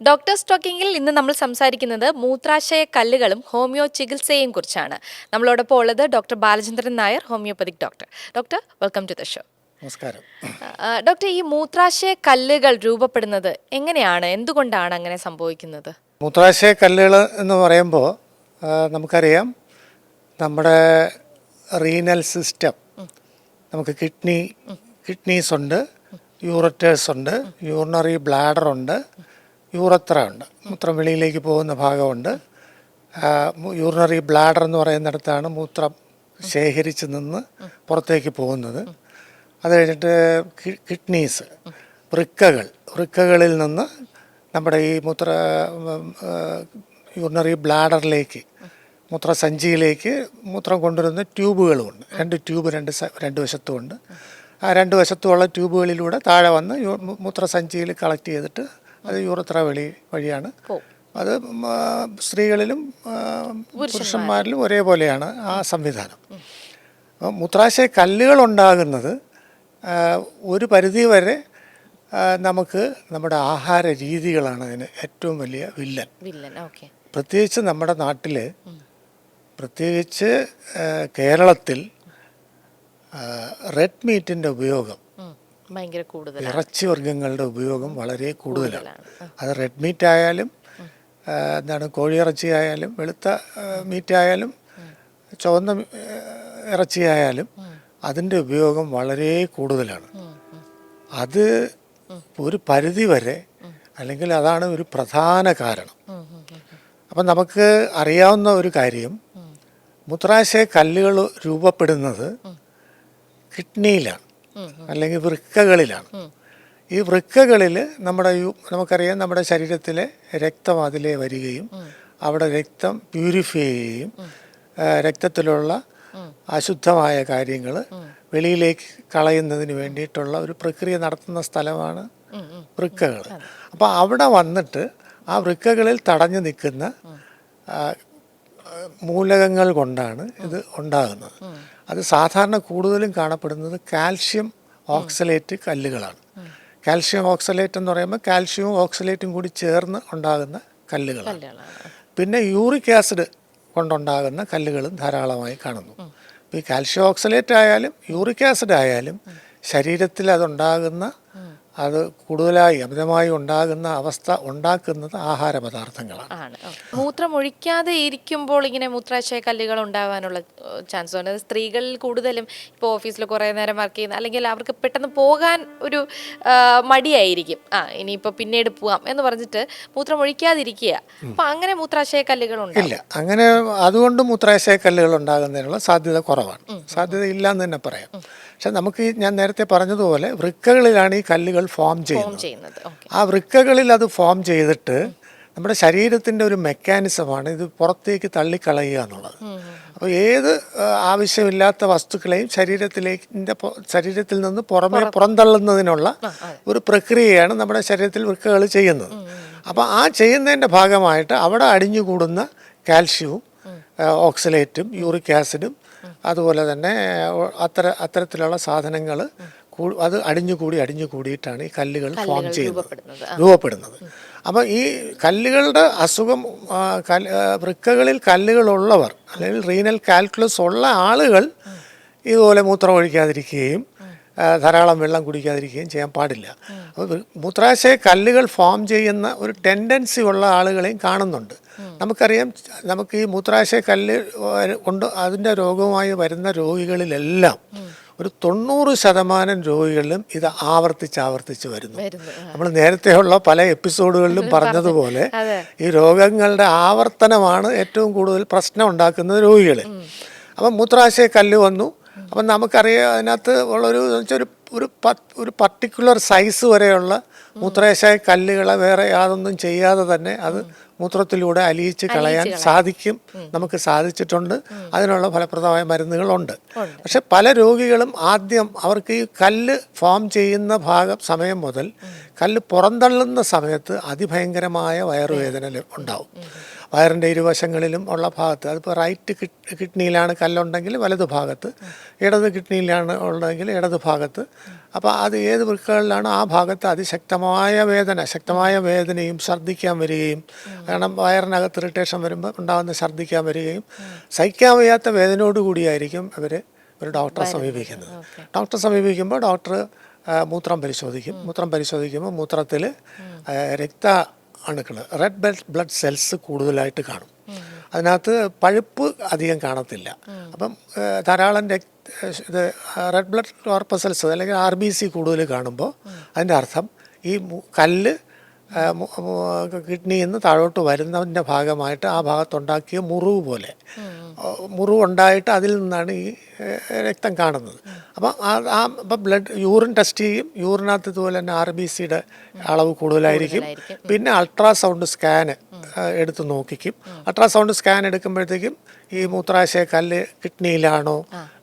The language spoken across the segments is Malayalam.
ഡോക്ടർ സ്റ്റോക്കിങ്ങിൽ ഇന്ന് നമ്മൾ സംസാരിക്കുന്നത് മൂത്രാശയ കല്ലുകളും ഹോമിയോ ചികിത്സയെയും കുറിച്ചാണ്. നമ്മളോടൊപ്പം ഉള്ളത് doctor Balachandran Nair, homeopathic doctor. Doctor, welcome to the show. നമസ്കാരം. ഡോക്ടർ, ഈ മൂത്രാശയ കല്ലുകൾ രൂപപ്പെടുന്നത് എങ്ങനെയാണ്, എന്തുകൊണ്ടാണ് അങ്ങനെ സംഭവിക്കുന്നത്? മൂത്രാശയ കല്ലുകൾ എന്ന് പറയുമ്പോൾ നമുക്കറിയാം, നമ്മുടെ റീനൽ സിസ്റ്റം, നമുക്ക് കിഡ്നീസ് ഉണ്ട്, യൂററ്റേഴ്സ് ഉണ്ട്, യൂറിനറി ബ്ലാഡർ ഉണ്ട്, യൂറത്ര ഉണ്ട്, മൂത്രം വെളിയിലേക്ക് പോകുന്ന ഭാഗമുണ്ട്. യൂറിനറി ബ്ലാഡർ എന്ന് പറയുന്നിടത്താണ് മൂത്രം ശേഖരിച്ച് നിന്ന് പുറത്തേക്ക് പോകുന്നത്. അത് കഴിഞ്ഞിട്ട് കിഡ്നീസ്, വൃക്കകളിൽ നിന്ന് നമ്മുടെ ഈ യൂറിനറി ബ്ലാഡറിലേക്ക്, മൂത്രസഞ്ചിയിലേക്ക് മൂത്രം കൊണ്ടുവരുന്ന ട്യൂബുകളുമുണ്ട്. രണ്ട് വശത്തുമുണ്ട്. ആ രണ്ട് വശത്തുമുള്ള ട്യൂബുകളിലൂടെ താഴെ വന്ന് മൂത്രസഞ്ചിയിൽ കളക്ട് ചെയ്തിട്ട് അത് യൂറത്ര വഴിയാണ്. അത് സ്ത്രീകളിലും പുരുഷന്മാരിലും ഒരേപോലെയാണ് ആ സംവിധാനം. മൂത്രാശയ കല്ലുകൾ ഉണ്ടാകുന്നത് ഒരു പരിധി വരെ നമുക്ക് നമ്മുടെ ആഹാര രീതികളാണ് അതിന് ഏറ്റവും വലിയ വില്ലൻ. പ്രത്യേകിച്ച് നമ്മുടെ നാട്ടിൽ, പ്രത്യേകിച്ച് കേരളത്തിൽ റെഡ് മീറ്റിൻ്റെ ഉപയോഗം, ഇറച്ചി വർഗ്ഗങ്ങളുടെ ഉപയോഗം വളരെ കൂടുതലാണ്. അത് റെഡ് മീറ്റ് ആയാലും കോഴിയിറച്ചി ആയാലും വെളുത്ത മീറ്റ് ആയാലും ചുവന്ന ഇറച്ചി ആയാലും അതിൻ്റെ ഉപയോഗം വളരെ കൂടുതലാണ്. അത് ഒരു പരിധി വരെ, അല്ലെങ്കിൽ അതാണ് ഒരു പ്രധാന കാരണം. അപ്പം നമുക്ക് അറിയാവുന്ന ഒരു കാര്യം, മൂത്രാശയ കല്ലുകൾ രൂപപ്പെടുന്നത് കിഡ്നിയിലാണ്, അല്ലെങ്കിൽ വൃക്കകളിലാണ്. ഈ വൃക്കകളിൽ നമുക്കറിയാം, നമ്മുടെ ശരീരത്തിലെ രക്തം അതിലേ വരികയും അവിടെ രക്തം പ്യൂരിഫൈ ചെയ്യുകയും രക്തത്തിലുള്ള അശുദ്ധമായ കാര്യങ്ങൾ വെളിയിലേക്ക് കളയുന്നതിന് വേണ്ടിയിട്ടുള്ള ഒരു പ്രക്രിയ നടത്തുന്ന സ്ഥലമാണ് വൃക്കകൾ. അപ്പോൾ അവിടെ വന്നിട്ട് ആ വൃക്കകളിൽ തടഞ്ഞു നിൽക്കുന്ന മൂലകങ്ങൾ കൊണ്ടാണ് ഇത് ഉണ്ടാകുന്നത്. അത് സാധാരണ കൂടുതലും കാണപ്പെടുന്നത് കാൽഷ്യം ഓക്സലേറ്റ് കല്ലുകളാണ്. കാൽഷ്യം ഓക്സലേറ്റ് എന്ന് പറയുമ്പോൾ കാൽഷ്യവും ഓക്സലേറ്റും കൂടി ചേർന്ന് ഉണ്ടാകുന്ന കല്ലുകളാണ്. പിന്നെ യൂറിക് ആസിഡ് കൊണ്ടുണ്ടാകുന്ന കല്ലുകളും ധാരാളമായി കാണുന്നു. ഇപ്പോൾ ഈ കാൽഷ്യം ഓക്സലേറ്റ് ആയാലും യൂറിക് ആസിഡ് ആയാലും ശരീരത്തിൽ അത് കൂടുതലായി അമിതമായി ഉണ്ടാകുന്ന അവസ്ഥ ഉണ്ടാക്കുന്നത് ആഹാര പദാർത്ഥങ്ങളാണ്. മൂത്രം ഒഴിക്കാതെ ഇരിക്കുമ്പോൾ ഇങ്ങനെ മൂത്രാശയ കല്ലുകൾ ഉണ്ടാകാനുള്ള ചാൻസ് ഉണ്ട്. സ്ത്രീകളിൽ കൂടുതലും ഇപ്പോൾ ഓഫീസിൽ കുറേ നേരം വർക്ക് ചെയ്യുന്ന, അല്ലെങ്കിൽ അവർക്ക് പെട്ടെന്ന് പോകാൻ ഒരു മടിയായിരിക്കും. ഇനിയിപ്പോൾ പിന്നീട് പോവാം എന്ന് പറഞ്ഞിട്ട് മൂത്രം ഒഴിക്കാതിരിക്കുക. അപ്പം അങ്ങനെ മൂത്രാശയ കല്ലുകൾ ഇല്ല, അങ്ങനെ അതുകൊണ്ട് മൂത്രാശയ കല്ലുകൾ ഉണ്ടാകുന്നതിനുള്ള സാധ്യത കുറവാണ്. സാധ്യത ഇല്ല എന്ന് തന്നെ പറയാം. പക്ഷെ നമുക്ക് ഞാൻ നേരത്തെ പറഞ്ഞതുപോലെ വൃക്കകളിലാണ് ഈ കല്ലുകൾ ഫോം ചെയ്യുന്നത്. ആ വൃക്കകളിൽ അത് ഫോം ചെയ്തിട്ട് നമ്മുടെ ശരീരത്തിൻ്റെ ഒരു മെക്കാനിസമാണ് ഇത് പുറത്തേക്ക് തള്ളിക്കളയുക എന്നുള്ളത്. അപ്പോൾ ഏത് ആവശ്യമില്ലാത്ത വസ്തുക്കളെയും ശരീരത്തിൽ നിന്ന് പുറന്തള്ളുന്നതിനുള്ള ഒരു പ്രക്രിയയാണ് നമ്മുടെ ശരീരത്തിൽ വൃക്കകൾ ചെയ്യുന്നത്. അപ്പോൾ ആ ചെയ്യുന്നതിൻ്റെ ഭാഗമായിട്ട് അവിടെ അടിഞ്ഞുകൂടുന്ന കാൽഷ്യവും ഓക്സലേറ്റും യൂറിക് ആസിഡും അതുപോലെ തന്നെ അത്തരത്തിലുള്ള സാധനങ്ങൾ അത് അടിഞ്ഞുകൂടിയിട്ടാണ് ഈ കല്ലുകൾ ഫോം രൂപപ്പെടുന്നത്. അപ്പോൾ ഈ കല്ലുകളുടെ അസുഖം, വൃക്കകളിൽ കല്ലുകളുള്ളവർ അല്ലെങ്കിൽ റീനൽ കാൽക്കുലസ് ഉള്ള ആളുകൾ ഇതുപോലെ മൂത്രം ഒഴിക്കാതിരിക്കുകയും ധാരാളം വെള്ളം കുടിക്കാതിരിക്കുകയും ചെയ്യാൻ പാടില്ല. അപ്പോൾ മൂത്രാശയ കല്ലുകൾ ഫോം ചെയ്യുന്ന ഒരു ടെൻഡൻസി ഉള്ള ആളുകളെയും കാണുന്നുണ്ട്. നമുക്കറിയാം, നമുക്ക് ഈ മൂത്രാശയ കല്ല് കൊണ്ട് അതിൻ്റെ രോഗവുമായി വരുന്ന രോഗികളിലെല്ലാം ഒരു 90% രോഗികളിലും ഇത് ആവർത്തിച്ച് വരുന്നു. നമ്മൾ നേരത്തെയുള്ള പല എപ്പിസോഡുകളിലും പറഞ്ഞതുപോലെ ഈ രോഗങ്ങളുടെ ആവർത്തനമാണ് ഏറ്റവും കൂടുതൽ പ്രശ്നം ഉണ്ടാക്കുന്നത് രോഗികളിൽ. അപ്പം മൂത്രാശയ കല്ല് വന്നു. അപ്പം നമുക്കറിയാം, അതിനകത്ത് ഒരു പർട്ടിക്കുലർ സൈസ് വരെയുള്ള മൂത്രാശയ കല്ലുകളെ വേറെ യാതൊന്നും ചെയ്യാതെ തന്നെ അത് മൂത്രത്തിലൂടെ അലിയിച്ച് കളയാൻ സാധിക്കും, നമുക്ക് സാധിച്ചിട്ടുണ്ട്. അതിനുള്ള ഫലപ്രദമായ മരുന്നുകളുണ്ട്. പക്ഷെ പല രോഗികളും ആദ്യം അവർക്ക് ഈ കല്ല് ഫോം ചെയ്യുന്ന സമയം മുതൽ കല്ല് പുറന്തള്ളുന്ന സമയത്ത് അതിഭയങ്കരമായ വയറുവേദന ഉണ്ടാവും. വയറിൻ്റെ ഇരുവശങ്ങളിലും ഉള്ള ഭാഗത്ത്, അതിപ്പോൾ റൈറ്റ് കിഡ്നിയിലാണ് കല്ലുണ്ടെങ്കിൽ വലതു ഭാഗത്ത്, ഇടത് കിഡ്നിയിലാണ് ഉള്ളതെങ്കിൽ ഇടത് ഭാഗത്ത്. അപ്പോൾ അത് ഏത് വൃക്കകളിലാണ് ആ ഭാഗത്ത് അതിശക്തമായ ശക്തമായ വേദനയും ഛർദ്ദിക്കാൻ വരികയും, കാരണം വയറിനകത്ത് ഇറിറ്റേഷൻ വരുമ്പോൾ ഉണ്ടാകുന്ന ഛർദ്ദിക്കാൻ വരികയും സഹിക്കാൻ വയ്യാത്ത വേദനയോടുകൂടിയായിരിക്കും അവർ ഒരു ഡോക്ടറെ സമീപിക്കുന്നത്. ഡോക്ടറെ സമീപിക്കുമ്പോൾ ഡോക്ടർ മൂത്രം പരിശോധിക്കും. മൂത്രം പരിശോധിക്കുമ്പോൾ മൂത്രത്തിൽ അണുക്കൾ, റെഡ് ബ്ലഡ് സെൽസ് കൂടുതലായിട്ട് കാണും. അതിനകത്ത് പഴുപ്പ് അധികം കാണത്തില്ല. അപ്പം ധാരാളം റെഡ് ബ്ലഡ് കോർപ്പസൽസ് അല്ലെങ്കിൽ RBC കൂടുതൽ കാണുമ്പോൾ അതിൻ്റെ അർത്ഥം ഈ കല്ല് കിഡ്നിയിൽ നിന്ന് താഴോട്ട് വരുന്നതിൻ്റെ ഭാഗമായിട്ട് ആ ഭാഗത്തുണ്ടാക്കിയ മുറിവുണ്ടായിട്ട് അതിൽ നിന്നാണ് ഈ രക്തം കാണുന്നത്. അപ്പം അപ്പം യൂറിൻ ടെസ്റ്റ് ചെയ്യും. യൂറിനകത്ത് ഇതുപോലെ തന്നെ RBCയുടെ അളവ് കൂടുതലായിരിക്കും. പിന്നെ അൾട്രാസൗണ്ട് സ്കാന് എടുത്ത് നോക്കിക്കും. അൾട്രാസൗണ്ട് സ്കാൻ എടുക്കുമ്പോഴത്തേക്കും ഈ മൂത്രാശയ കല്ല് കിഡ്നിയിലാണോ,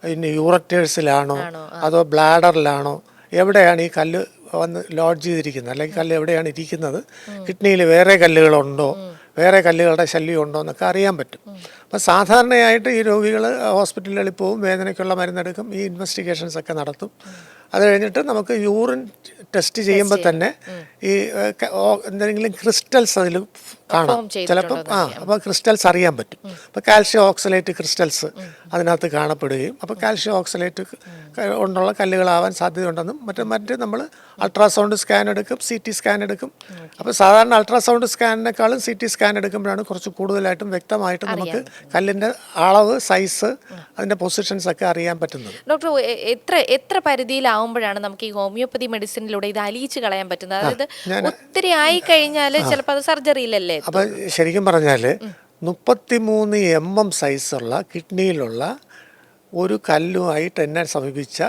പിന്നെ യൂററ്റേഴ്സിലാണോ, അതോ ബ്ലാഡറിലാണോ, എവിടെയാണ് ഈ കല്ല് വന്ന് ലോഡ്ജ് ചെയ്തിരിക്കുന്നത്, അല്ലെങ്കിൽ കല്ല് എവിടെയാണ് ഇരിക്കുന്നത്, കിഡ്നിയിൽ വേറെ കല്ലുകളുണ്ടോ, വേറെ കല്ലുകളുടെ ശല്യം ഉണ്ടോ എന്നൊക്കെ അറിയാൻ പറ്റും. അപ്പം സാധാരണയായിട്ട് ഈ രോഗികൾ ഹോസ്പിറ്റലുകളിൽ പോവും, വേദനയ്ക്കുള്ള മരുന്നെടുക്കും, ഈ ഇൻവെസ്റ്റിഗേഷൻസ് ഒക്കെ നടത്തും. അത് കഴിഞ്ഞിട്ട് നമുക്ക് യൂറിൻ ടെസ്റ്റ് ചെയ്യുമ്പോൾ തന്നെ ഈ എന്തെങ്കിലും ക്രിസ്റ്റൽസ് അതിൽ കാണാം ചിലപ്പം. അപ്പോൾ ക്രിസ്റ്റൽസ് അറിയാൻ പറ്റും. അപ്പോൾ കാൽഷ്യം ഓക്സലേറ്റ് ക്രിസ്റ്റൽസ് അതിനകത്ത് കാണപ്പെടുകയും, അപ്പോൾ കാൽഷ്യം ഓക്സലേറ്റ് കൊണ്ടുള്ള കല്ലുകളാവാൻ സാധ്യതയുണ്ടെന്നും മറ്റ് നമ്മൾ അൾട്രാസൗണ്ട് സ്കാൻ എടുക്കും, CT സ്കാൻ എടുക്കും. അപ്പോൾ സാധാരണ അൾട്രാസൗണ്ട് സ്കാനിനേക്കാളും CT സ്കാൻ എടുക്കുമ്പോഴാണ് കുറച്ച് കൂടുതലായിട്ടും വ്യക്തമായിട്ട് നമുക്ക് കല്ലിൻ്റെ അളവ്, സൈസ്, അതിൻ്റെ പൊസിഷൻസ് ഒക്കെ അറിയാൻ പറ്റുന്നത്. ഡോക്ടർ, എത്ര പരിധിയിലാവുമ്പോഴാണ് നമുക്ക് ഈ ഹോമിയോപ്പതി മെഡിസിനിലൂടെ ഇത് അലിയിച്ച് കളയാൻ പറ്റുന്നത്? അതായത് ഒത്തിരി ആയി കഴിഞ്ഞാൽ ചിലപ്പോൾ അത് സർജറിയിലല്ലേ? അപ്പം ശരിക്കും പറഞ്ഞാൽ 33 mm സൈസുള്ള കിഡ്നിയിലുള്ള ഒരു കല്ലുമായിട്ട് എന്നെ സമീപിച്ച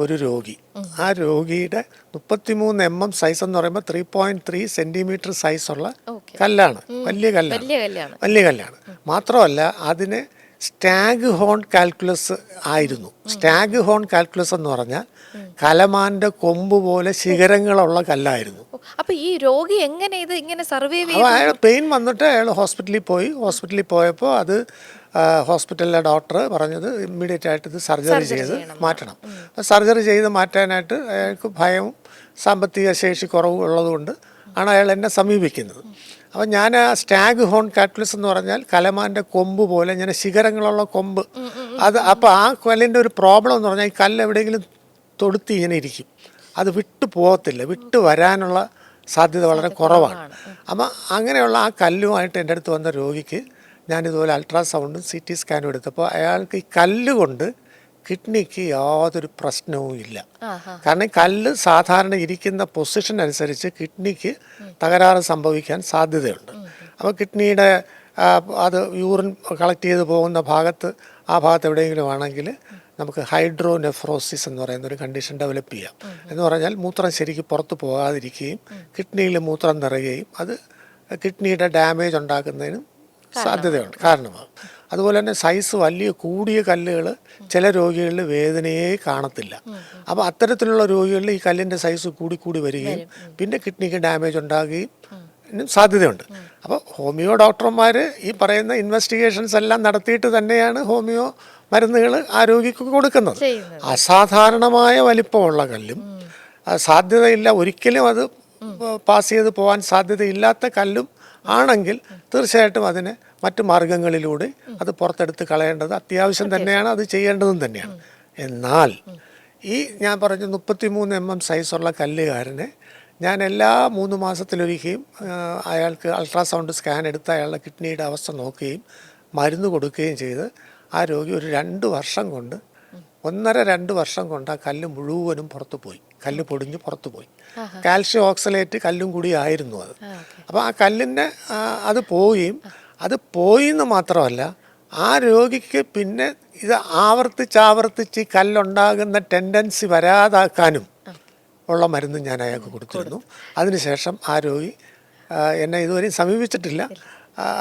ഒരു രോഗി, ആ രോഗിയുടെ 33 mm സൈസ് എന്ന് പറയുമ്പോൾ 3.3 സെൻറ്റിമീറ്റർ സൈസുള്ള കല്ലാണ്. വലിയ കല്ലാണ്. മാത്രമല്ല അതിന് സ്റ്റാഗ് ഹോൺ കാൽക്കുലസ് ആയിരുന്നു. സ്റ്റാഗ് ഹോൺ കാൽക്കുലസ് എന്ന് പറഞ്ഞാൽ കലമാന്റെ കൊമ്പ് പോലെ ശിഖരങ്ങളുള്ള കല്ലായിരുന്നു. അപ്പൊ ഈ രോഗി എങ്ങനെ ഇത് ഇങ്ങനെ സർവൈവ് ചെയ്യും? അപ്പോൾ അയാൾ പെയിൻ വന്നിട്ട് അയാൾ ഹോസ്പിറ്റലിൽ പോയപ്പോൾ അത് ഹോസ്പിറ്റലിലെ ഡോക്ടർ പറഞ്ഞത് ഇമ്മീഡിയറ്റ് ആയിട്ട് ഇത് സർജറി ചെയ്ത് മാറ്റണം. അപ്പോൾ സർജറി ചെയ്ത് മാറ്റാനായിട്ട് അയാൾക്ക് ഭയവും സാമ്പത്തിക ശേഷി കുറവും ഉള്ളതുകൊണ്ട് ആണ് അയാൾ എന്നെ സമീപിക്കുന്നത്. അപ്പം ഞാൻ ആ സ്റ്റാഗ് ഹോൺ കാൽക്കുലസ് എന്ന് പറഞ്ഞാൽ കലമാൻ്റെ കൊമ്പ് പോലെ ഇങ്ങനെ ശിഖരങ്ങളുള്ള കൊമ്പ്, അപ്പോൾ ആ കല്ലിൻ്റെ ഒരു പ്രോബ്ലം എന്ന് പറഞ്ഞാൽ ഈ കല്ല് എവിടെയെങ്കിലും തൊടുത്തി ഇങ്ങനെ ഇരിക്കും, അത് വിട്ടു പോകത്തില്ല, വിട്ടു വരാനുള്ള സാധ്യത വളരെ കുറവാണ്. അപ്പം അങ്ങനെയുള്ള ആ കല്ലുമായിട്ട് എൻ്റെ അടുത്ത് വന്ന രോഗിക്ക് ഞാനിതുപോലെ അൾട്രാസൗണ്ടും CT സ്കാനും എടുത്തപ്പോൾ അയാൾക്ക് ഈ കല്ലുകൊണ്ട് കിഡ്നിക്ക് യാതൊരു പ്രശ്നവും ഇല്ല. കാരണം ഈ കല്ല് സാധാരണ ഇരിക്കുന്ന പൊസിഷൻ അനുസരിച്ച് കിഡ്നിക്ക് തകരാറ് സംഭവിക്കാൻ സാധ്യതയുണ്ട്. അപ്പോൾ കിഡ്നിയുടെ അത് യൂറിൻ കളക്ട് ചെയ്ത് പോകുന്ന ആ ഭാഗത്ത് എവിടെയെങ്കിലും ആണെങ്കിൽ നമുക്ക് ഹൈഡ്രോനെഫ്രോസിസ് എന്ന് പറയുന്ന ഒരു കണ്ടീഷൻ ഡെവലപ്പ് ചെയ്യാം. എന്ന് പറഞ്ഞാൽ മൂത്രം ശരിക്കും പുറത്ത് പോകാതിരിക്കുകയും കിഡ്നിയിൽ മൂത്രം നിറയുകയും അത് കിഡ്നിയുടെ ഡാമേജ് ഉണ്ടാക്കുന്നതിനും സാധ്യതയുണ്ട്, കാരണമാകും. അതുപോലെ തന്നെ സൈസ് കൂടിയ കല്ലുകൾ ചില രോഗികളിൽ വേദനയെ കാണത്തില്ല. അപ്പോൾ അത്തരത്തിലുള്ള രോഗികളിൽ ഈ കല്ലിൻ്റെ സൈസ് കൂടി വരികയും പിന്നെ കിഡ്നിക്ക് ഡാമേജ് ഉണ്ടാകുകയും സാധ്യതയുണ്ട്. അപ്പോൾ ഹോമിയോ ഡോക്ടർമാർ ഈ പറയുന്ന ഇൻവെസ്റ്റിഗേഷൻസ് എല്ലാം നടത്തിയിട്ട് തന്നെയാണ് ഹോമിയോ മരുന്നുകൾ ആ രോഗിക്ക് കൊടുക്കുന്നത്. അസാധാരണമായ വലിപ്പമുള്ള കല്ലും സാധ്യതയില്ല, ഒരിക്കലും അത് പാസ് ചെയ്ത് പോകാൻ സാധ്യതയില്ലാത്ത കല്ലും ആണെങ്കിൽ തീർച്ചയായിട്ടും അതിന് മറ്റു മാർഗങ്ങളിലൂടെ അത് പുറത്തെടുത്ത് കളയേണ്ടത് അത്യാവശ്യം തന്നെയാണ്, അത് ചെയ്യേണ്ടതും തന്നെയാണ്. എന്നാൽ ഈ ഞാൻ പറഞ്ഞ 33 mm സൈസുള്ള കല്ലുകാരനെ ഞാൻ എല്ലാ 3 മാസത്തിലൊരിക്കലും അയാൾക്ക് അൾട്രാസൗണ്ട് സ്കാൻ എടുത്ത് അയാളുടെ കിഡ്നിയുടെ അവസ്ഥ നോക്കുകയും മരുന്ന് കൊടുക്കുകയും ചെയ്ത് ആ രോഗി ഒരു 2 വർഷം കൊണ്ട് 1.5-2 വർഷം കൊണ്ട് ആ കല്ല് മുഴുവനും കല്ല് പൊടിഞ്ഞ് പുറത്തു പോയി. കാൽഷ്യം ഓക്സലേറ്റ് കല്ലും കൂടി ആയിരുന്നു അത്. അപ്പോൾ ആ കല്ലിൻ്റെ അത് പോയിന്ന് മാത്രമല്ല ആ രോഗിക്ക് പിന്നെ ഇത് ആവർത്തിച്ച് കല്ലുണ്ടാകുന്ന ടെൻഡൻസി വരാതാക്കാനും ഉള്ള മരുന്ന് ഞാൻ അയാൾക്ക് കൊടുത്തിരുന്നു. അതിനുശേഷം ആ രോഗി എന്നെ ഇതുവരെയും സമീപിച്ചിട്ടില്ല.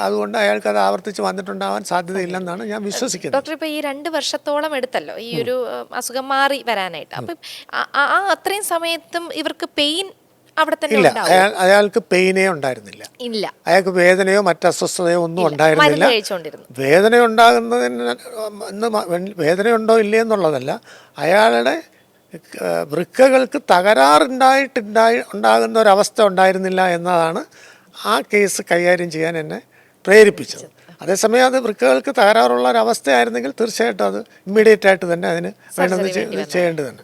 അതുകൊണ്ട് അയാൾക്ക് അത് ആവർത്തിച്ച് വന്നിട്ടുണ്ടാവാൻ സാധ്യതയില്ലെന്നാണ് ഞാൻ വിശ്വസിക്കുന്നത്. ഡോക്ടർ, ഇപ്പോൾ ഈ 2 വർഷത്തോളം എടുത്തല്ലോ ഈ ഒരു അസുഖം മാറി വരാനായിട്ട്, അപ്പം അത്രയും സമയത്തും ഇവർക്ക് പെയിൻ അവിടെ തന്നെ ഇല്ല, ഉണ്ടാവും? അയാൾക്ക് പെയിനേ ഉണ്ടായിരുന്നില്ല. ഇല്ല. അയാൾക്ക് വേദനയോ മറ്റ് അസ്വസ്ഥതയോ ഒന്നും ഉണ്ടായിരുന്നില്ല. വേദന ഉണ്ടാകുന്നതിന് വേദനയുണ്ടോ ഇല്ലേ എന്നുള്ളതല്ല, അയാളുടെ വൃക്കകൾക്ക് ഉണ്ടാകുന്ന ഒരവസ്ഥ ഉണ്ടായിരുന്നില്ല എന്നതാണ് ആ കേസ് കൈകാര്യം ചെയ്യാൻ എന്നെ പ്രേരിപ്പിച്ചത്. അതേസമയം അത് വൃക്കകൾക്ക് തകരാറുള്ള ഒരവസ്ഥയായിരുന്നെങ്കിൽ തീർച്ചയായിട്ടും അത് ഇമ്മീഡിയറ്റ് ആയിട്ട് തന്നെ അതിന് വേണ്ടത് ചെയ്യേണ്ടതുണ്ട്.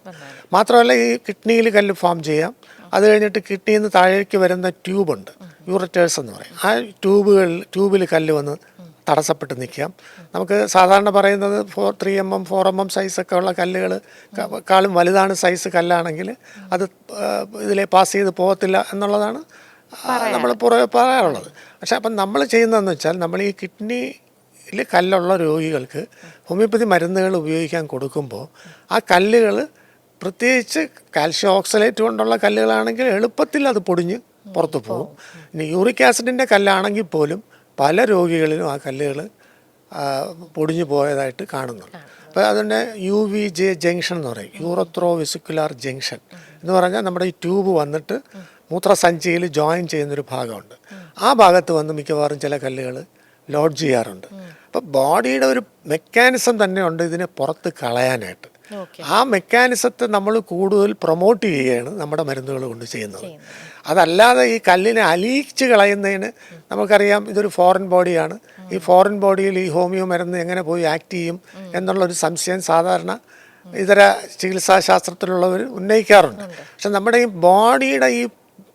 മാത്രമല്ല, ഈ കിഡ്നിയിൽ കല്ല് ഫോം ചെയ്യാം. അത് കഴിഞ്ഞിട്ട് കിഡ്നിയിൽ നിന്ന് താഴേക്ക് വരുന്ന ട്യൂബുണ്ട്, യൂററ്റേഴ്സ് എന്ന് പറയും. ആ ട്യൂബിൽ കല്ല് വന്ന് തടസ്സപ്പെട്ട് നിൽക്കാം. നമുക്ക് സാധാരണ പറയുന്നത് 3 mm 4 mm സൈസൊക്കെ ഉള്ള കല്ലുകൾ കാളും വലുതാണ് സൈസ് കല്ലാണെങ്കിൽ അത് ഇതിലെ പാസ് ചെയ്ത് പോകത്തില്ല എന്നുള്ളതാണ് നമ്മൾ പറയാറുള്ളത്. പക്ഷേ അപ്പം നമ്മൾ ചെയ്യുന്നതെന്ന് വെച്ചാൽ, നമ്മൾ ഈ കിഡ്നിയിൽ കല്ലുള്ള രോഗികൾക്ക് ഹോമിയോപ്പതി മരുന്നുകൾ ഉപയോഗിക്കാൻ കൊടുക്കുമ്പോൾ ആ കല്ലുകൾ, പ്രത്യേകിച്ച് കാൽഷ്യം ഓക്സലേറ്റ് കൊണ്ടുള്ള കല്ലുകളാണെങ്കിൽ എളുപ്പത്തിൽ അത് പൊടിഞ്ഞ് പുറത്തു പോകും. ഇനി യൂറിക് ആസിഡിൻ്റെ കല്ലാണെങ്കിൽ പോലും പല രോഗികളിലും ആ കല്ലുകൾ പൊടിഞ്ഞു പോയതായിട്ട് കാണുന്നുണ്ട്. അപ്പോൾ അതിൻ്റെ UVJ ജംഗ്ഷൻ എന്ന് പറയും, യൂറത്രോ വെസിക്കുലാർ ജംഗ്ഷൻ എന്ന് പറഞ്ഞാൽ നമ്മുടെ ഈ ട്യൂബ് വന്നിട്ട് മൂത്രസഞ്ചിയിൽ ജോയിൻ ചെയ്യുന്നൊരു ഭാഗമുണ്ട്. ആ ഭാഗത്ത് വന്ന് മിക്കവാറും ചില കല്ലുകൾ ലോഡ്ജ് ചെയ്യാറുണ്ട്. അപ്പോൾ ബോഡിയുടെ ഒരു മെക്കാനിസം തന്നെ ഉണ്ട് ഇതിനെ പുറത്ത് കളയാനായിട്ട്. ആ മെക്കാനിസത്തെ നമ്മൾ കൂടുതൽ പ്രൊമോട്ട് ചെയ്യുകയാണ് നമ്മുടെ മരുന്നുകൾ കൊണ്ട് ചെയ്യുന്നത്. അതല്ലാതെ ഈ കല്ലിനെ അലിയിച്ച് കളയുന്നതിന് നമുക്കറിയാം, ഇതൊരു ഫോറിൻ ബോഡിയാണ്. ഈ ഫോറിൻ ബോഡിയിൽ ഈ ഹോമിയോ മരുന്ന് എങ്ങനെ പോയി ആക്ട് ചെയ്യും എന്നുള്ളൊരു സംശയം സാധാരണ ഇതര ചികിത്സാശാസ്ത്രത്തിലുള്ളവർ ഉന്നയിക്കാറുണ്ട്. പക്ഷെ നമ്മുടെ ഈ ബോഡിയുടെ ഈ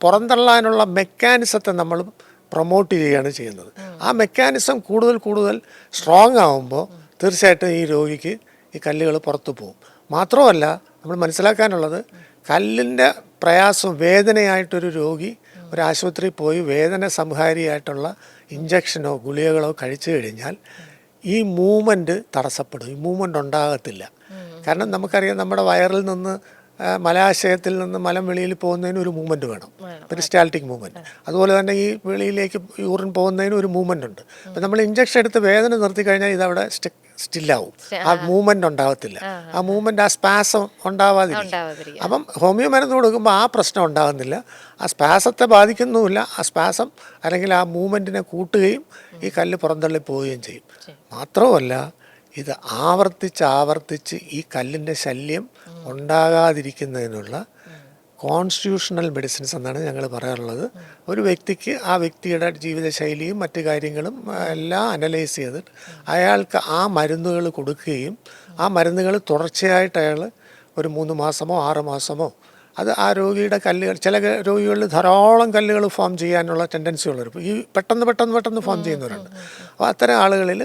പുറന്തള്ളാനുള്ള മെക്കാനിസത്തെ നമ്മൾ പ്രൊമോട്ട് ചെയ്യുകയാണ് ചെയ്യുന്നത്. ആ മെക്കാനിസം കൂടുതൽ സ്ട്രോങ് ആകുമ്പോൾ തീർച്ചയായിട്ടും ഈ രോഗിക്ക് ഈ കല്ലുകൾ പുറത്തു പോകും. മാത്രമല്ല, നമ്മൾ മനസ്സിലാക്കാനുള്ളത്, കല്ലിൻ്റെ പ്രയാസം വേദനയായിട്ടൊരു രോഗി ഒരു ആശുപത്രിയിൽ പോയി വേദന സംഹാരിയായിട്ടുള്ള ഇഞ്ചക്ഷനോ ഗുളികകളോ കഴിച്ചു കഴിഞ്ഞാൽ ഈ മൂവ്മെൻറ്റ് തടസ്സപ്പെടും, ഈ മൂവ്മെൻറ്റ് ഉണ്ടാകത്തില്ല. കാരണം നമുക്കറിയാം, നമ്മുടെ വയറിൽ നിന്ന് മലാശയത്തിൽ നിന്ന് മലം വെളിയിൽ പോകുന്നതിന് ഒരു മൂവ്മെൻറ്റ് വേണം, പെരിസ്റ്റാൾട്ടിക് മൂവ്മെൻറ്റ്. അതുപോലെ തന്നെ ഈ വെളിയിലേക്ക് യൂറിൻ പോകുന്നതിന് ഒരു മൂവ്മെൻറ്റ് ഉണ്ട്. അപ്പം നമ്മൾ ഇഞ്ചക്ഷൻ എടുത്ത് വേദന നിർത്തി കഴിഞ്ഞാൽ ഇതവിടെ സ്റ്റില്ലാവും, ആ മൂവ്മെൻറ്റ് ഉണ്ടാകത്തില്ല. ആ മൂവ്മെൻറ്റ്, ആ സ്പാസം ഉണ്ടാവാതിരിക്കും. അപ്പം ഹോമിയോ മരുന്ന് കൊടുക്കുമ്പോൾ ആ പ്രശ്നം ഉണ്ടാകുന്നില്ല, ആ സ്പാസത്തെ ബാധിക്കുന്നുമില്ല. ആ സ്പാസം അല്ലെങ്കിൽ ആ മൂവ്മെൻറ്റിനെ കൂട്ടുകയും ഈ കല്ല് പുറന്തള്ളി പോവുകയും ചെയ്യും. മാത്രമല്ല, ഇത് ആവർത്തിച്ച് ഈ കല്ലിൻ്റെ ശല്യം ഉണ്ടാകാതിരിക്കുന്നതിനുള്ള കോൺസ്റ്റിറ്റ്യൂഷണൽ മെഡിസിൻസ് എന്നാണ് ഞങ്ങൾ പറയാറുള്ളത്. ഒരു വ്യക്തിക്ക് ആ വ്യക്തിയുടെ ജീവിതശൈലിയും മറ്റു കാര്യങ്ങളും എല്ലാം അനലൈസ് ചെയ്തിട്ട് അയാൾക്ക് ആ മരുന്നുകൾ കൊടുക്കുകയും ആ മരുന്നുകൾ തുടർച്ചയായിട്ട് അയാൾ ഒരു 3 മാസമോ 6 മാസമോ, അത് ആ രോഗിയുടെ കല്ലുകൾ, ചില രോഗികളിൽ ധാരാളം കല്ലുകൾ ഫോം ചെയ്യാനുള്ള ടെൻഡൻസി ഉള്ളവർ, ഈ പെട്ടെന്ന് ഫോം ചെയ്യുന്നവരുണ്ട്. അപ്പോൾ അത്തരം ആളുകളിൽ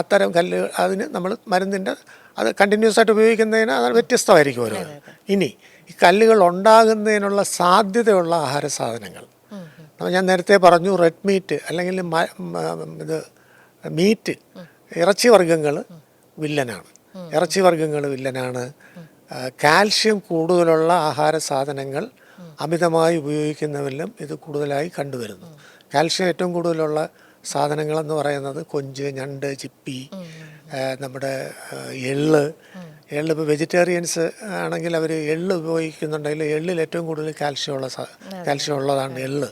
അത്തരം കല്ലുകൾ അതിന് നമ്മൾ മരുന്നിൻ്റെ അത് കണ്ടിന്യൂസ് ആയിട്ട് ഉപയോഗിക്കുന്നതിന് അത് വ്യത്യസ്തമായിരിക്കും ഓരോ. ഇനി ഈ കല്ലുകൾ ഉണ്ടാകുന്നതിനുള്ള സാധ്യതയുള്ള ആഹാര സാധനങ്ങൾ ഞാൻ നേരത്തെ പറഞ്ഞു, റെഡ് മീറ്റ് അല്ലെങ്കിൽ ഇത് മീറ്റ്, ഇറച്ചി വർഗ്ഗങ്ങൾ വില്ലനാണ്. കാൽഷ്യം കൂടുതലുള്ള ആഹാര സാധനങ്ങൾ അമിതമായി ഉപയോഗിക്കുന്നവരിലും ഇത് കൂടുതലായി കണ്ടുവരുന്നു. കാൽഷ്യം ഏറ്റവും കൂടുതലുള്ള സാധനങ്ങളെന്ന് പറയുന്നത് കൊഞ്ച്, ഞണ്ട്, ചിപ്പി, നമ്മുടെ എള്ള്. ഇപ്പോൾ വെജിറ്റേറിയൻസ് ആണെങ്കിൽ അവർ എള്ള് ഉപയോഗിക്കുന്നുണ്ടെങ്കിൽ എള്ളിൽ ഏറ്റവും കൂടുതൽ കാൽഷ്യം ഉള്ളതാണ് എള്ള്.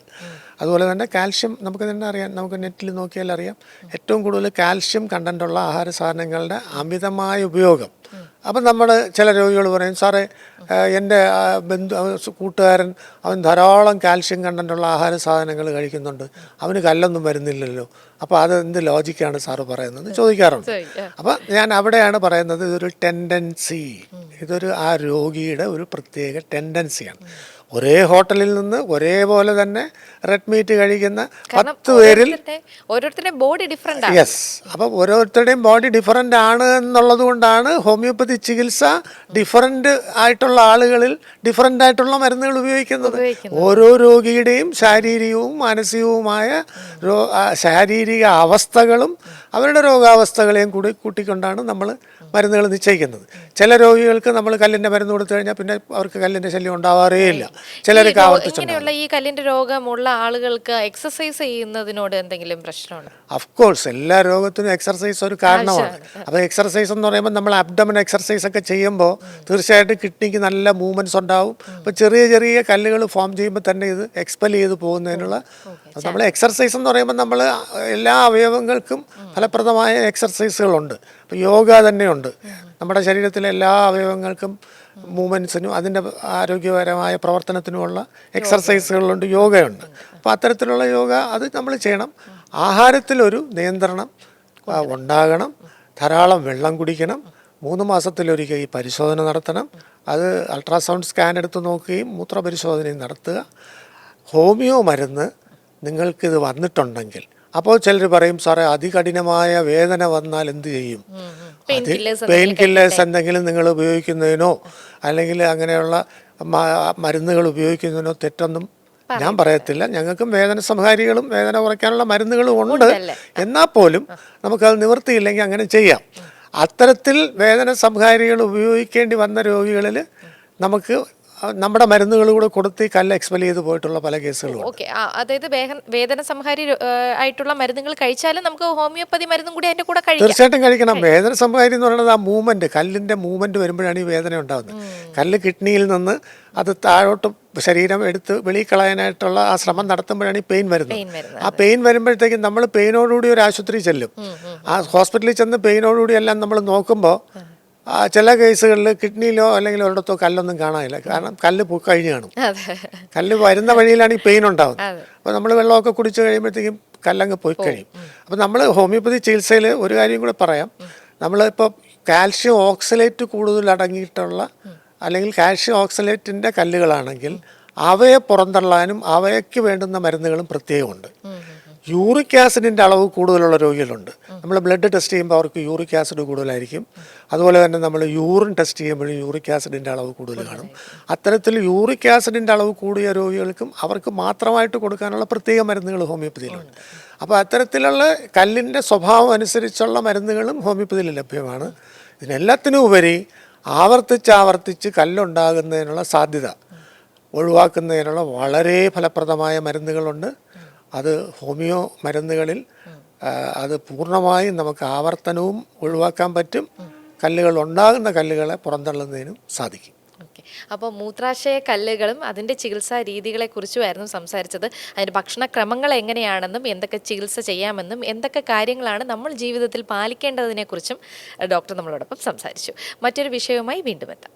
അതുപോലെ തന്നെ കാൽഷ്യം നമുക്ക് തന്നെ അറിയാം, നമുക്ക് നെറ്റിൽ നോക്കിയാൽ അറിയാം, ഏറ്റവും കൂടുതൽ കാൽഷ്യം കണ്ടൻ്റുള്ള ആഹാര സാധനങ്ങളുടെ അമിതമായ ഉപയോഗം. അപ്പം നമ്മൾ ചില രോഗികൾ പറയും, സാറേ എൻ്റെ കൂട്ടുകാരൻ അവൻ ധാരാളം കാൽഷ്യം കണ്ടൻ്റുള്ള ആഹാര സാധനങ്ങൾ കഴിക്കുന്നുണ്ട്, അവന് കല്ലൊന്നും വരുന്നില്ലല്ലോ, അപ്പോൾ അത് എന്ത് ലോജിക്കാണ് സാറ് പറയുന്നത് ചോദിക്കാറുണ്ട്. അപ്പം ഞാൻ അവിടെയാണ് പറയുന്നത്, ഇതൊരു ടെൻഡൻസി, ഇതൊരു ആ രോഗിയുടെ ഒരു പ്രത്യേക ടെൻഡൻസിയാണ്. ഒരേ ഹോട്ടലിൽ നിന്ന് ഒരേപോലെ തന്നെ റെഡ് മീറ്റ് കഴിക്കുന്ന 10 പേരിൽ ഓരോരുത്തരുടെയും ബോഡി ഡിഫറെൻ്റ് ആണ്. യെസ്, അപ്പം ഓരോരുത്തരുടെയും ബോഡി ഡിഫറൻ്റ് ആണ് എന്നുള്ളത് കൊണ്ടാണ് ഹോമിയോപ്പതി ചികിത്സ ഡിഫറൻ്റ് ആയിട്ടുള്ള ആളുകളിൽ ഡിഫറൻ്റ് ആയിട്ടുള്ള മരുന്നുകൾ ഉപയോഗിക്കുന്നത്. ഓരോ രോഗിയുടെയും ശാരീരികവും മാനസികവുമായ ശാരീരിക അവസ്ഥകളും അവരുടെ രോഗാവസ്ഥകളെയും കൂടി കൂട്ടിക്കൊണ്ടാണ് നമ്മൾ മരുന്നുകൾ നിശ്ചയിക്കുന്നത്. ചില രോഗികൾക്ക് നമ്മൾ കല്ലിൻ്റെ മരുന്ന് കൊടുത്തു കഴിഞ്ഞാൽ പിന്നെ അവർക്ക് കല്ലിൻ്റെ ശല്യം ഉണ്ടാവാറേ ഇല്ല. ചിലർക്ക് ഇങ്ങനെയുള്ള ഈ കല്ലിന്റെ രോഗമുള്ള ആളുകൾക്ക് എക്സസൈസ് ചെയ്യുന്നതിനോട് എന്തെങ്കിലും പ്രശ്നമുണ്ടോ? അഫ്കോഴ്സ് എല്ലാ രോഗത്തിനും എക്സർസൈസ് ഒരു കാരണമാണ്. അപ്പോൾ എക്സർസൈസ് എന്ന് പറയുമ്പോൾ നമ്മൾ അബ്ഡമൻ എക്സർസൈസ് ഒക്കെ ചെയ്യുമ്പോൾ തീർച്ചയായിട്ടും കിഡ്നിക്ക് നല്ല മൂവ്മെൻറ്റ്സ് ഉണ്ടാവും. അപ്പോൾ ചെറിയ ചെറിയ കല്ലുകൾ ഫോം ചെയ്യുമ്പോൾ തന്നെ ഇത് എക്സ്പെൽ ചെയ്ത് പോകുന്നതിനുള്ള നമ്മൾ എക്സർസൈസ് എന്ന് പറയുമ്പോൾ നമ്മൾ എല്ലാ അവയവങ്ങൾക്കും ഫലപ്രദമായ എക്സർസൈസുകളുണ്ട്. ഇപ്പോൾ യോഗ തന്നെയുണ്ട്. നമ്മുടെ ശരീരത്തിലെ എല്ലാ അവയവങ്ങൾക്കും മൂവ്മെൻറ്റ്സിനും അതിൻ്റെ ആരോഗ്യപരമായ പ്രവർത്തനത്തിനുമുള്ള എക്സർസൈസുകളുണ്ട്, യോഗയുണ്ട്. അപ്പോൾ അത്തരത്തിലുള്ള യോഗ അത് നമ്മൾ ചെയ്യണം. ആഹാരത്തിലൊരു നിയന്ത്രണം ഉണ്ടാകണം. ധാരാളം വെള്ളം കുടിക്കണം. 3 മാസത്തിലൊരിക്കൽ ഈ പരിശോധന നടത്തണം. അത് അൾട്രാസൗണ്ട് സ്കാൻ എടുത്ത് നോക്കുകയും മൂത്രപരിശോധനയും നടത്തുക. ഹോമിയോ മരുന്ന് നിങ്ങൾക്കിത് വന്നിട്ടുണ്ടെങ്കിൽ, അപ്പോൾ ചിലർ പറയും സാറേ അതികഠിനമായ വേദന വന്നാൽ എന്ത് ചെയ്യും? പെയിൻ കില്ലേഴ്സ് എന്തെങ്കിലും നിങ്ങൾ ഉപയോഗിക്കുന്നതിനോ അല്ലെങ്കിൽ അങ്ങനെയുള്ള മരുന്നുകൾ ഉപയോഗിക്കുന്നതിനോ തെറ്റൊന്നും ഞാൻ പറയത്തില്ല. ഞങ്ങൾക്കും വേദന സംഹാരികളും വേദന കുറയ്ക്കാനുള്ള മരുന്നുകളും ഉണ്ട്. എന്നാൽ പോലും നമുക്കത് നിവൃത്തിയില്ലെങ്കിൽ അങ്ങനെ ചെയ്യാം. അത്തരത്തിൽ വേദന സംഹാരികൾ ഉപയോഗിക്കേണ്ടി വന്ന രോഗികളിൽ നമുക്ക് നമ്മുടെ മരുന്നുകൾ കൂടെ കൊടുത്ത് ഈ കല്ല് എക്സ്പെൽ ചെയ്ത് പോയിട്ടുള്ള പല കേസുകളും. ഓക്കെ, അതായത് വേദന സംഹാരി ആയിട്ടുള്ള മരുന്നുകൾ കഴിച്ചാലും നമുക്ക് ഹോമിയോപ്പതി മരുന്നും കൂടി അതിന്റെ കൂടെ കഴിക്കാം. തീർച്ചയായിട്ടും കഴിക്കണം. വേദന സംഹാരി എന്ന് പറയുന്നത് ആ മൂവ്മെന്റ്, കല്ലിന്റെ മൂവ്മെന്റ് വരുമ്പോഴാണ് ഈ വേദന ഉണ്ടാകുന്നത്. കല്ല് കിഡ്നിയിൽ നിന്ന് അത് താഴോട്ട് ശരീരം എടുത്ത് വെളിയിൽ കളയാനായിട്ടുള്ള ആ ശ്രമം നടത്തുമ്പോഴാണ് ഈ പെയിൻ വരുന്നത്. ആ പെയിൻ വരുമ്പോഴത്തേക്കും നമ്മൾ പെയിനോടുകൂടി ഒരു ആശുപത്രി ചെല്ലും. ആ ഹോസ്പിറ്റലിൽ ചെന്ന് പെയിനോടുകൂടി എല്ലാം നമ്മൾ നോക്കുമ്പോൾ ചില കേസുകളിൽ കിഡ്നിയിലോ അല്ലെങ്കിൽ ഒരിടത്തോ കല്ലൊന്നും കാണാനില്ല. കാരണം കല്ല് കഴിഞ്ഞ് കാണും. കല്ല് വരുന്ന വഴിയിലാണ് ഈ പെയിൻ ഉണ്ടാകുന്നത്. അപ്പോൾ നമ്മൾ വെള്ളമൊക്കെ കുടിച്ച് കഴിയുമ്പോഴത്തേക്കും കല്ലങ്ങ് പോയി കഴിയും. അപ്പോൾ നമ്മൾ ഹോമിയോപ്പതി ചികിത്സയിൽ ഒരു കാര്യം കൂടെ പറയാം. നമ്മളിപ്പോൾ കാൽഷ്യം ഓക്സലേറ്റ് കൂടുതൽ അടങ്ങിയിട്ടുള്ള അല്ലെങ്കിൽ കാൽഷ്യം ഓക്സലേറ്റിൻ്റെ കല്ലുകളാണെങ്കിൽ അവയെ പുറന്തള്ളാനും അവയ്ക്ക് വേണ്ടുന്ന മരുന്നുകളും പ്രത്യേകമുണ്ട്. യൂറിക് ആസിഡിൻ്റെ അളവ് കൂടുതലുള്ള രോഗികളുണ്ട്. നമ്മൾ ബ്ലഡ് ടെസ്റ്റ് ചെയ്യുമ്പോൾ അവർക്ക് യൂറിക് ആസിഡ് കൂടുതലായിരിക്കും. അതുപോലെ തന്നെ നമ്മൾ യൂറിൻ ടെസ്റ്റ് ചെയ്യുമ്പോഴും യൂറിക് ആസിഡിൻ്റെ അളവ് കൂടുതൽ കാണും. അത്തരത്തിൽ യൂറിക് ആസിഡിൻ്റെ അളവ് കൂടിയ രോഗികൾക്കും അവർക്ക് മാത്രമായിട്ട് കൊടുക്കാനുള്ള പ്രത്യേക മരുന്നുകൾ ഹോമിയോപ്പതിയിലുണ്ട്. അപ്പോൾ അത്തരത്തിലുള്ള കല്ലിൻ്റെ സ്വഭാവം അനുസരിച്ചുള്ള മരുന്നുകളും ഹോമിയോപ്പതിയിൽ ലഭ്യമാണ്. ഇതിനെല്ലാത്തിനും ഉപരി ആവർത്തിച്ച് കല്ലുണ്ടാകുന്നതിനുള്ള സാധ്യത ഒഴിവാക്കുന്നതിനുള്ള വളരെ ഫലപ്രദമായ മരുന്നുകളുണ്ട്. അത് ഹോമിയോ മരുന്നുകളിൽ അത് പൂർണ്ണമായും നമുക്ക് ആവർത്തനവും ഒഴിവാക്കാൻ പറ്റും. കല്ലുകൾ ഉണ്ടാകുന്ന കല്ലുകളെ പുറന്തള്ളുന്നതിനും സാധിക്കും. ഓക്കെ, അപ്പോൾ മൂത്രാശയ കല്ലുകളും അതിൻ്റെ ചികിത്സാ രീതികളെ കുറിച്ചുമായിരുന്നു സംസാരിച്ചത്. അതിൻ്റെ ഭക്ഷണക്രമങ്ങൾ എങ്ങനെയാണെന്നും എന്തൊക്കെ ചികിത്സ ചെയ്യാമെന്നും എന്തൊക്കെ കാര്യങ്ങളാണ് നമ്മൾ ജീവിതത്തിൽ പാലിക്കേണ്ടതിനെക്കുറിച്ചും ഡോക്ടർ നമ്മളോടൊപ്പം സംസാരിച്ചു. മറ്റൊരു വിഷയവുമായി വീണ്ടും എത്താം.